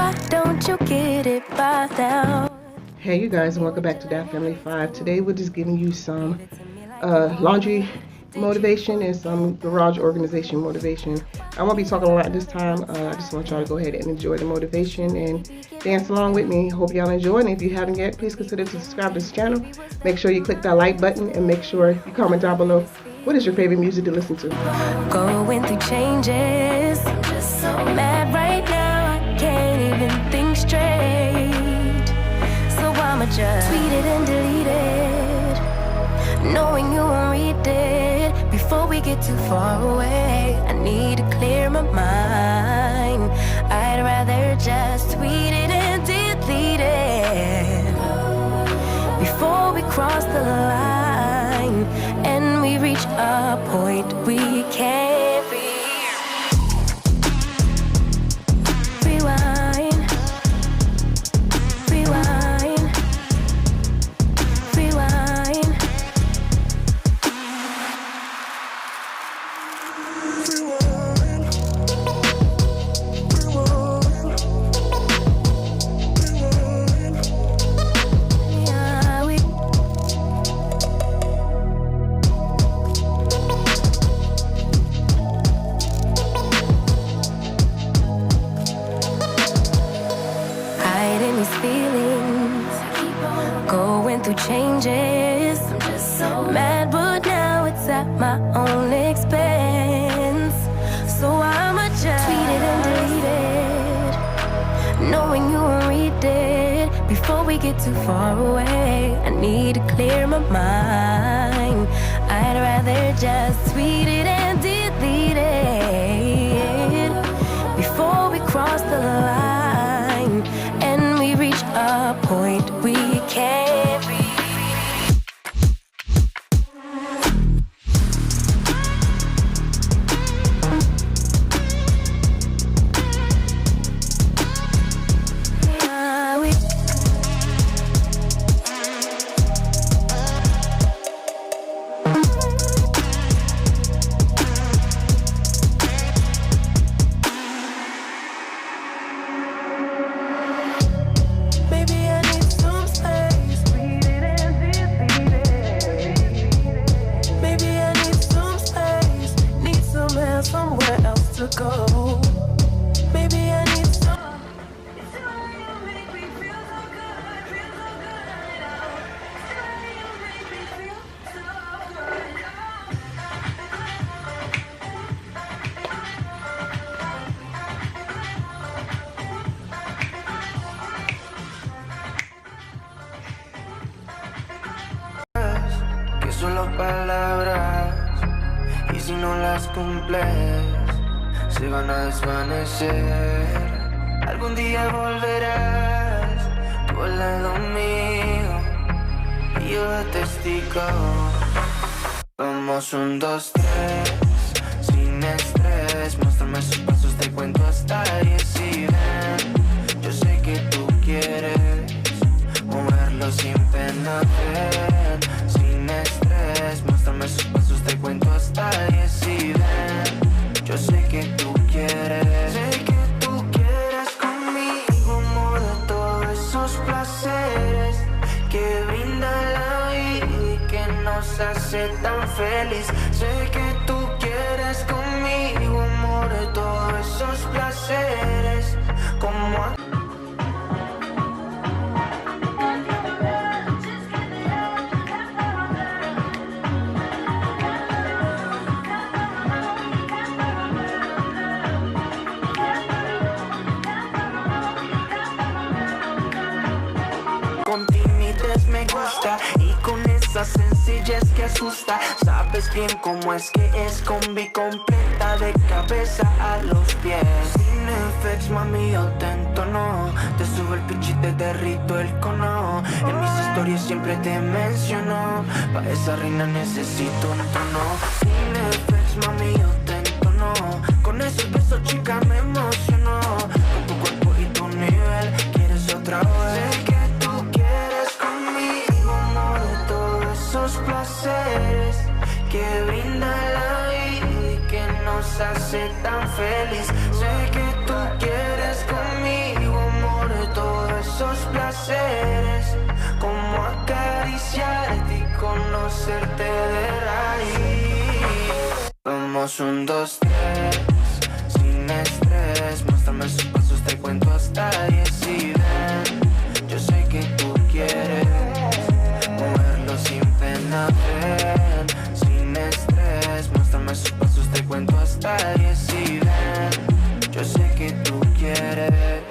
Why don't you get it by now? Hey you guys, and welcome back to That Family 5. Today we're just giving you some laundry motivation and some garage organization motivation. I won't be talking a lot this time. I just want y'all to go ahead and enjoy the motivation and dance along with me. Hope y'all enjoy, and if you haven't yet, please consider to subscribe to this channel. Make sure you click that like button and make sure you comment down below what is your favorite music to listen to. Going through changes, I'm just so mad right now, I can't even think straight. So I'ma just tweet it and delete it, knowing you won't read it. Before we get too far away, I need to clear my mind. I'd rather just tweet it and delete it before we cross the line and we reach a point we can't rewind, rewind, rewind. Yeah, we hiding these feelings, going through changes. I'm just so mad, but now it's at my own expense. So I'ma just tweet it and delete it, knowing you won't read it. Before we get too far away, I need to clear my mind. I'd rather just tweet it and delete it before we cross the line and we reach a point we can't reach. Yeah, we Maybe I need some space. Maybe I need some space. Need somewhere else to go. Maybe I need some. Que solo palabras, y si no las cumples se van a desvanecer. Algún día volverás tú al lado mío y yo de testigo. Vamos 1, 2, 3 sin estrés. Muéstrame sus pasos, te cuento hasta 10 y ven. Yo sé que tú quieres moverlo sin pena, ven, sin estrés. Muéstrame sus pasos, te cuento hasta 10 y ven. Yo sé que tú quieres, sé que tú quieres conmigo, amor, de todos esos placeres que brinda la vida y que nos hace tan feliz. Sé que tú quieres conmigo, amor, de todos esos placeres como a con timidez me gusta y con esa sencillez que asusta. Sabes bien cómo es que es combi completa de cabeza a los pies. Sin effects, mami, yo te entono. Te subo el pitch y te derrito el cono. En mis historias siempre te menciono. Pa' esa reina necesito un tono. Sin effects, mami, yo te entono. Con esos besos, chica, me emociono. Con tu cuerpo y tu nivel, quieres otra vez. Sé que tú quieres conmigo, amor, de todos esos placeres que brinda la vida y que nos hace tan feliz. Sé que tú quieres conmigo, amor. apreciarte y conocerte de raíz. Vamos 1, 2, 3, sin estrés. Muéstrame sus pasos, te cuento hasta 10 y ven. Yo sé que tú quieres moverlo sin pena, ven. Sin estrés, muéstrame sus pasos, te cuento hasta 10 y ven. Yo sé que tú quieres.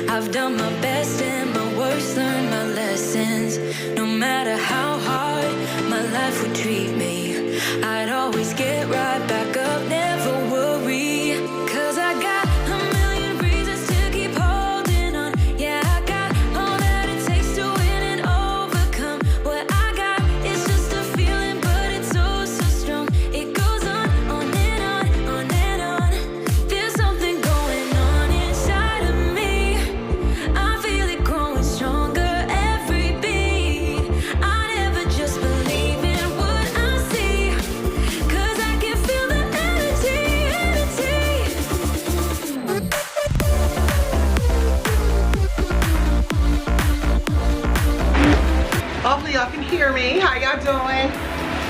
I've done my best and my worst, learned my lessons. No matter how hard my life would treat me, I'd always get right back up, never worry. 'Cause I got a million reasons to keep holding on. Yeah, I got all that it takes to win and overcome. What I got is just a feeling, but it's oh so strong. It goes on and on, on and on. There's something going on inside of me. I feel it growing stronger every beat. I never just believe in what I see, 'cause I can feel the energy. Hopefully y'all can hear me. How y'all doing?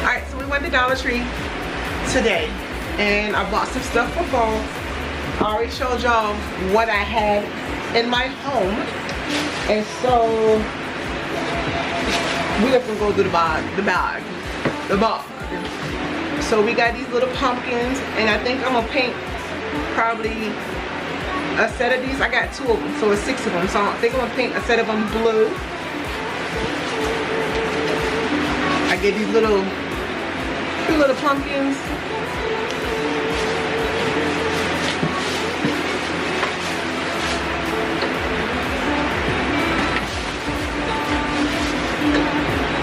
Alright, so we went to Dollar Tree today and I bought some stuff for fall. I already showed y'all what I had in my home. And so we have to go through the bag. So we got these little pumpkins and I think I'm gonna paint probably a set of these. I got 2 of them, so it's 6 of them. So I think I'm gonna paint a set of them blue. I get these little 2 little pumpkins.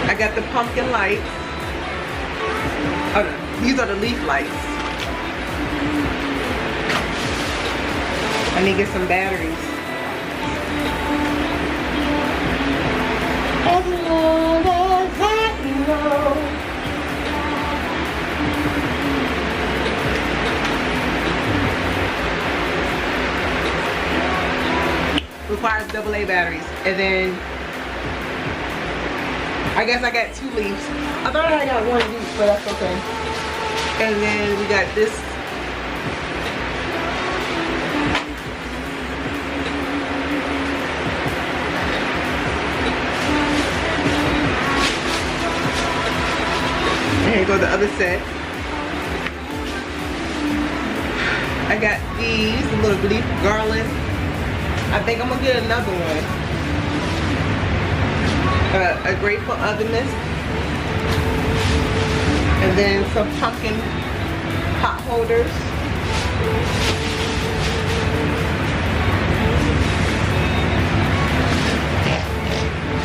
I got the pumpkin lights. Oh, no, these are the leaf lights. I need to get some batteries. Requires AA batteries. And then I guess I got 2 leaves. I thought I got 1 leaf, but that's okay. And then we got this. And here goes the other set. I got these, a little leaf garland. I think I'm gonna get another one. A grateful oven mist. And then some pumpkin pot holders.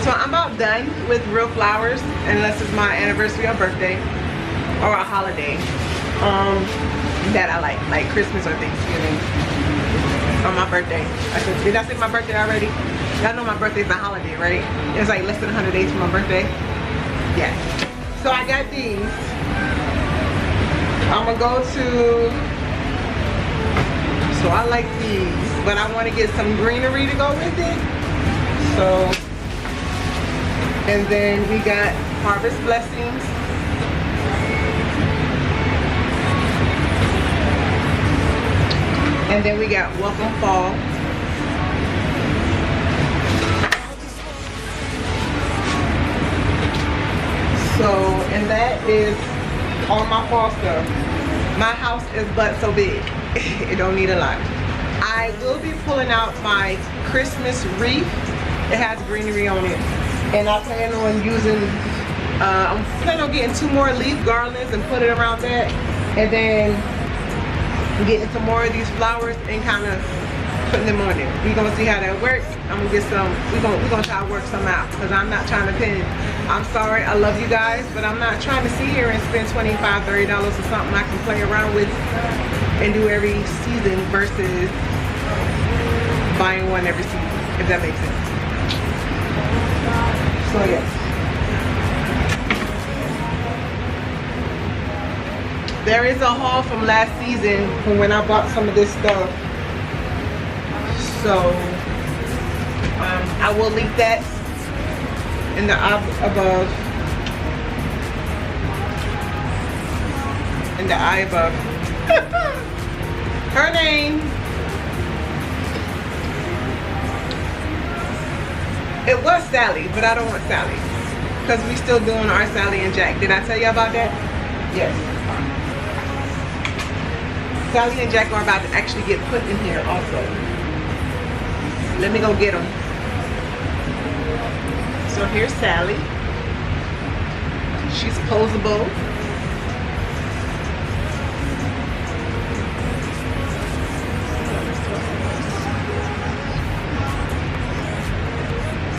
So I'm about done with real flowers, unless it's my anniversary or birthday or a holiday that I like Christmas or Thanksgiving or my birthday. Did I say my birthday already? Y'all know my birthday's a holiday, right? It's like less than 100 days from my birthday. Yeah. So I got these. I'm gonna go to, so I like these, but I want to get some greenery to go with it. So, and then we got Harvest Blessings. And then we got Welcome Fall. So, and that is all my fall stuff. My house is but so big. It don't need a lot. I will be pulling out my Christmas wreath. It has greenery on it. And I plan on using I'm planning on getting 2 more leaf garlands and put it around that, and then getting some more of these flowers and kind of putting them on there. We're gonna see how that works. I'm gonna get some. We're gonna try to work some out, because I'm not trying to pin. I'm sorry, I love you guys, but I'm not trying to sit here and spend $25, $30 or something I can play around with and do every season versus buying one every season, if that makes sense. So yes. There is a haul from last season from when I bought some of this stuff. So I will link that in the above. In the eye above. Her name. It was Sally, but I don't want Sally, because we still doing our Sally and Jack. Did I tell you about that? Yes. Sally and Jack are about to actually get put in here also. Let me go get them. So here's Sally. She's posable.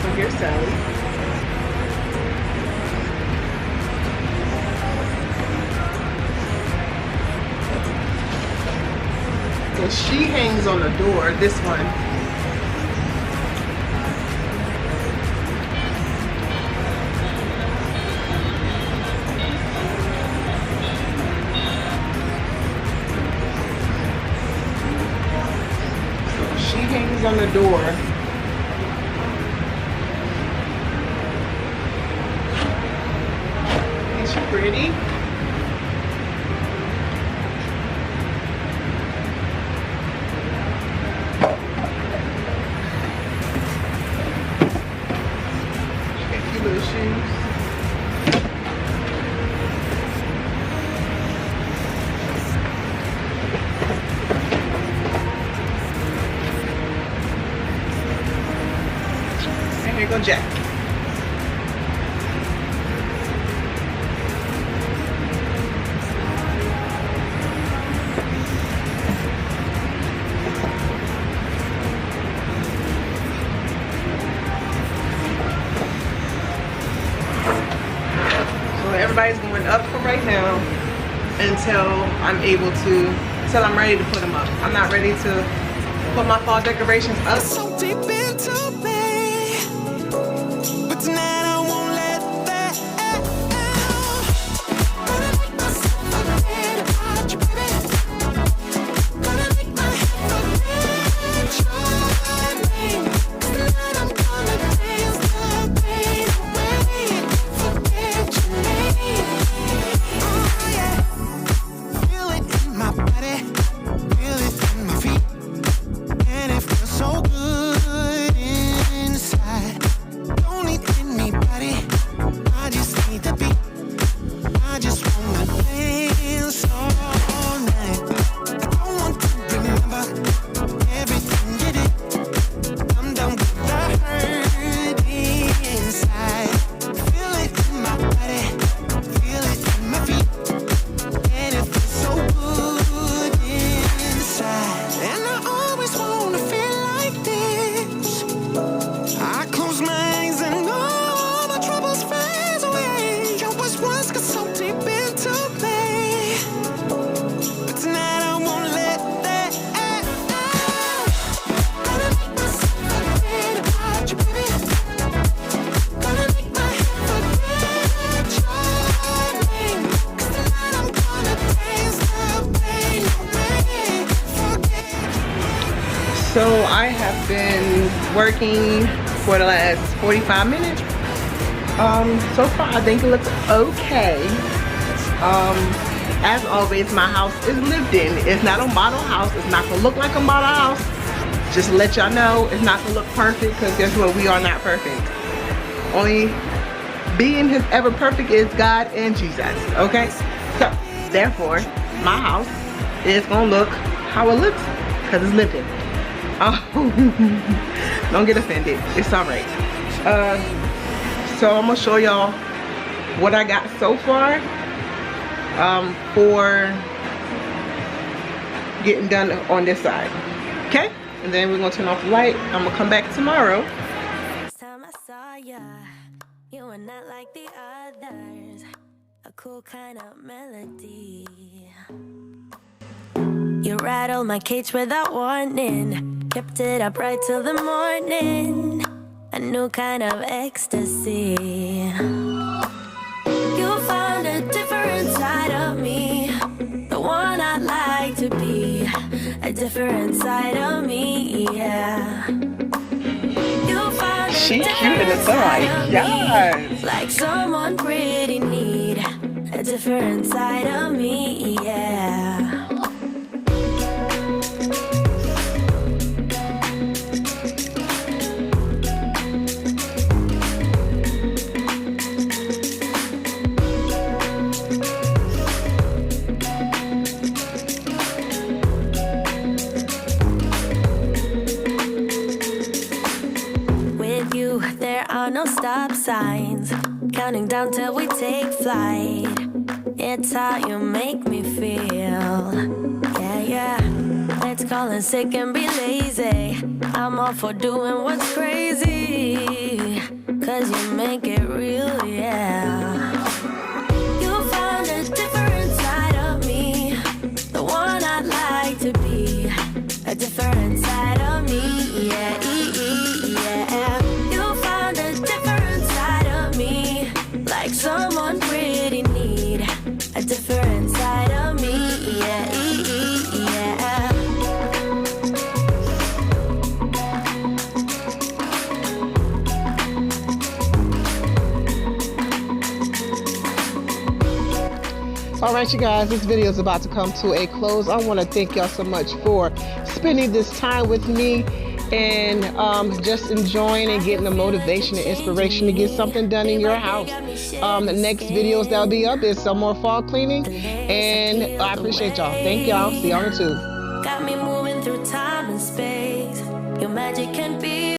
So here's Sally. So she hangs on the door, this one. She hangs on the door. Ain't she pretty? Cute little shoes. And here go Jack. So everybody's going up for right now until I'm able to, until I'm ready to put them up. I'm not ready to put my fall decorations up. So deep into me, but tonight I won't let that out. Gonna make myself forget about you, baby. Gonna make my head forget your name. Tonight I'm gonna dance the pain away, forget your name. Oh yeah, feel it in my body, feel it in my feet. And it feels so good inside. Don't need anybody, I just need the beat. I just wanna dance all night. I don't want to remember everything you did. I'm done with the hurt inside. Feel it in my body, feel it in my feet. And it feels so good inside. And I always wanna feel like this. I close my eyes and all my troubles fade away. You was once got so deep into me, but tonight I won't let that out. Gonna make myself forget about you, baby. Gonna make my head forget your name. 'Cause tonight I'm gonna dance the pain away, forget. So I have been working for the last 45 minutes. So far I think it looks okay. As always, my house is lived in. It's not a model house. It's not gonna look like a model house. Just to let y'all know, it's not gonna look perfect, because guess what? We are not perfect. Only being who's ever perfect is God and Jesus. Okay? So therefore, my house is gonna look how it looks, because it's lived in. Don't get offended. It's alright. So I'm gonna show y'all what I got so far for getting done on this side. Okay, and then we're gonna turn off the light. I'm gonna come back tomorrow. First time I saw ya, you were not like the others. A cool kind of melody. You rattled my cage without warning, kept it up right till the morning. A new kind of ecstasy. You found a different side of me, the one I'd like to be. A different side of me, yeah. You found a She different cute in the side sun. of Yes. me, like someone pretty neat. A different side of me, yeah. With you, there are no stop signs, counting down till we take flight. It's how you make me feel. Yeah, yeah. Let's call in sick and be lazy. I'm all for doing what's crazy, 'cause you make it real, yeah. You found a different side of me, the one I'd like to be. A different side of me, yeah, yeah. You found a different side of me, like someone pretty neat. A different side of me, yeah, yeah. All right, you guys, this video is about to come to a close. I want to thank y'all so much for spending this time with me and just enjoying and getting the motivation and inspiration to get something done in your house. The next videos that'll be up is some more fall cleaning, and I appreciate y'all. Thank y'all. See y'all on YouTube. Got me moving through time and space. Your magic can be